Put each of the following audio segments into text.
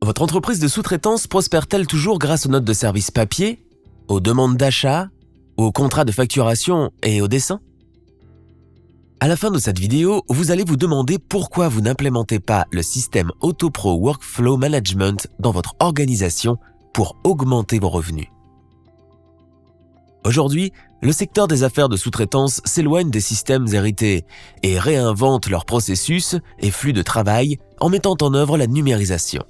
Votre entreprise de sous-traitance prospère-t-elle toujours grâce aux notes de service papier, aux demandes d'achat, aux contrats de facturation et aux dessins? À la fin de cette vidéo, vous allez vous demander pourquoi vous n'implémentez pas le système Autopro Workflow Management dans votre organisation pour augmenter vos revenus. Aujourd'hui, le secteur des affaires de sous-traitance s'éloigne des systèmes hérités et réinvente leurs processus et flux de travail en mettant en œuvre la numérisation.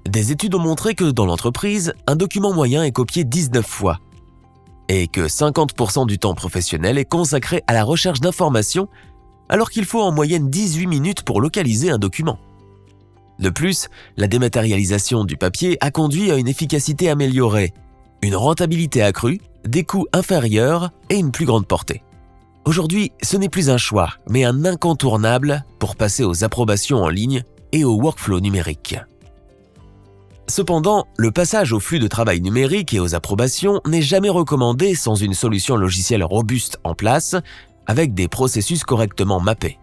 Des études ont montré que dans l'entreprise, un document moyen est copié 19 fois et que 50% du temps professionnel est consacré à la recherche d'informations alors qu'il faut en moyenne 18 minutes pour localiser un document. De plus, la dématérialisation du papier a conduit à une efficacité améliorée, une rentabilité accrue, des coûts inférieurs et une plus grande portée. Aujourd'hui, ce n'est plus un choix, mais un incontournable pour passer aux approbations en ligne et aux workflows numériques. Cependant, le passage au flux de travail numérique et aux approbations n'est jamais recommandé sans une solution logicielle robuste en place, avec des processus correctement mappés.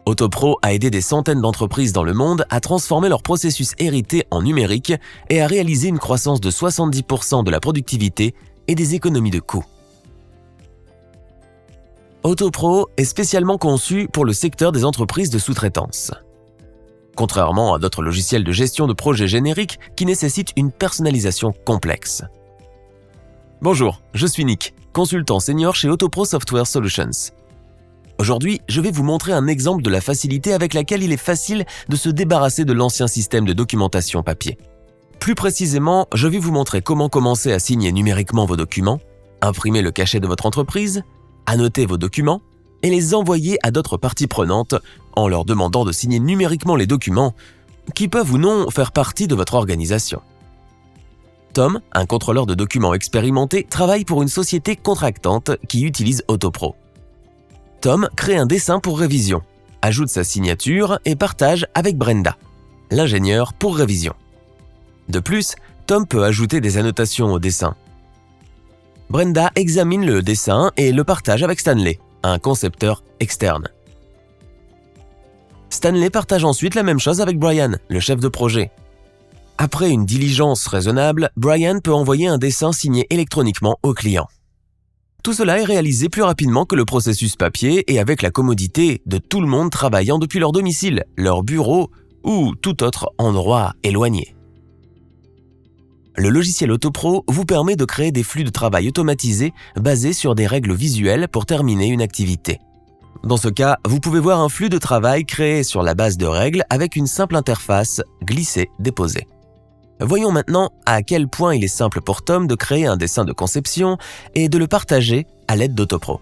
Autopro a aidé des centaines d'entreprises dans le monde à transformer leurs processus hérités en numérique et à réaliser une croissance de 70% de la productivité et des économies de coûts. Autopro est spécialement conçu pour le secteur des entreprises de sous-traitance. Contrairement à d'autres logiciels de gestion de projets génériques qui nécessitent une personnalisation complexe. Bonjour, je suis Nick, consultant senior chez Autopro Software Solutions. Aujourd'hui, je vais vous montrer un exemple de la facilité avec laquelle il est facile de se débarrasser de l'ancien système de documentation papier. Plus précisément, je vais vous montrer comment commencer à signer numériquement vos documents, imprimer le cachet de votre entreprise, annoter vos documents et les envoyer à d'autres parties prenantes en leur demandant de signer numériquement les documents qui peuvent ou non faire partie de votre organisation. Tom, un contrôleur de documents expérimenté, travaille pour une société contractante qui utilise Autopro. Tom crée un dessin pour révision, ajoute sa signature et partage avec Brenda, l'ingénieur pour révision. De plus, Tom peut ajouter des annotations au dessin. Brenda examine le dessin et le partage avec Stanley, un concepteur externe. Stanley partage ensuite la même chose avec Brian, le chef de projet. Après une diligence raisonnable, Brian peut envoyer un dessin signé électroniquement au client. Tout cela est réalisé plus rapidement que le processus papier et avec la commodité de tout le monde travaillant depuis leur domicile, leur bureau ou tout autre endroit éloigné. Le logiciel Autopro vous permet de créer des flux de travail automatisés basés sur des règles visuelles pour terminer une activité. Dans ce cas, vous pouvez voir un flux de travail créé sur la base de règles avec une simple interface glisser-déposer. Voyons maintenant à quel point il est simple pour Tom de créer un dessin de conception et de le partager à l'aide d'Autopro.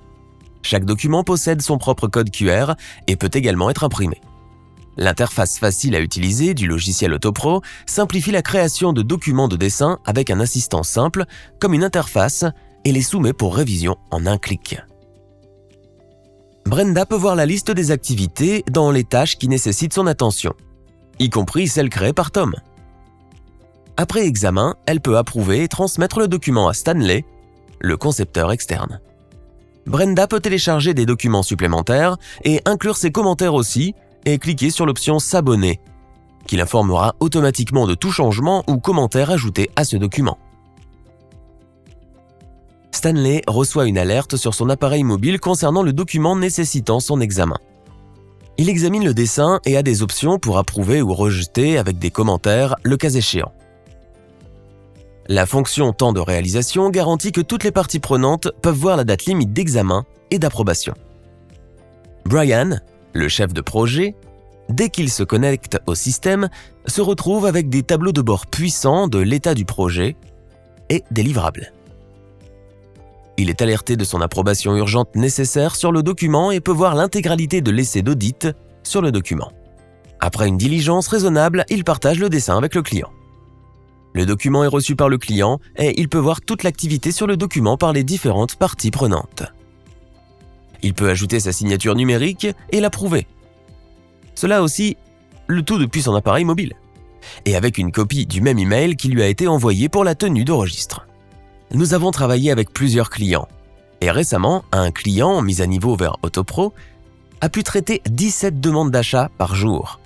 Chaque document possède son propre code QR et peut également être imprimé. L'interface facile à utiliser du logiciel Autopro simplifie la création de documents de dessin avec un assistant simple comme une interface et les soumet pour révision en un clic. Brenda peut voir la liste des activités dans les tâches qui nécessitent son attention, y compris celles créées par Tom. Après examen, elle peut approuver et transmettre le document à Stanley, le concepteur externe. Brenda peut télécharger des documents supplémentaires et inclure ses commentaires aussi et cliquer sur l'option « S'abonner » qui l'informera automatiquement de tout changement ou commentaire ajouté à ce document. Stanley reçoit une alerte sur son appareil mobile concernant le document nécessitant son examen. Il examine le dessin et a des options pour approuver ou rejeter avec des commentaires le cas échéant. La fonction temps de réalisation garantit que toutes les parties prenantes peuvent voir la date limite d'examen et d'approbation. Brian, le chef de projet, dès qu'il se connecte au système, se retrouve avec des tableaux de bord puissants de l'état du projet et des livrables. Il est alerté de son approbation urgente nécessaire sur le document et peut voir l'intégralité de l'essai d'audit sur le document. Après une diligence raisonnable, il partage le dessin avec le client. Le document est reçu par le client et il peut voir toute l'activité sur le document par les différentes parties prenantes. Il peut ajouter sa signature numérique et l'approuver. Cela aussi, le tout depuis son appareil mobile. Et avec une copie du même email qui lui a été envoyé pour la tenue de registre. Nous avons travaillé avec plusieurs clients. Et récemment, un client mis à niveau vers Autopro a pu traiter 17 demandes d'achat par jour.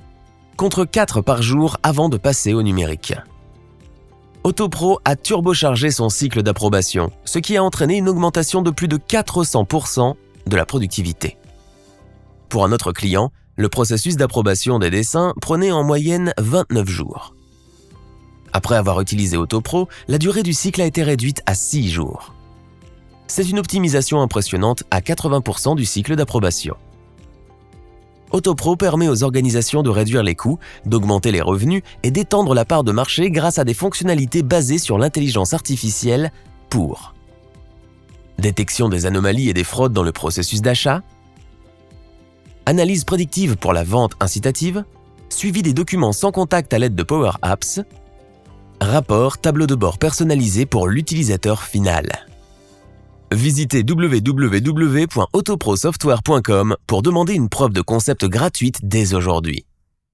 contre 4 par jour avant de passer au numérique. Autopro a turbochargé son cycle d'approbation, ce qui a entraîné une augmentation de plus de 400% de la productivité. Pour un autre client, le processus d'approbation des dessins prenait en moyenne 29 jours. Après avoir utilisé Autopro, la durée du cycle a été réduite à 6 jours. C'est une optimisation impressionnante à 80% du cycle d'approbation. Autopro permet aux organisations de réduire les coûts, d'augmenter les revenus et d'étendre la part de marché grâce à des fonctionnalités basées sur l'intelligence artificielle pour détection des anomalies et des fraudes dans le processus d'achat, analyse prédictive pour la vente incitative, suivi des documents sans contact à l'aide de Power Apps, rapport, tableau de bord personnalisé pour l'utilisateur final. Visitez www.autoprosoftware.com pour demander une preuve de concept gratuite dès aujourd'hui.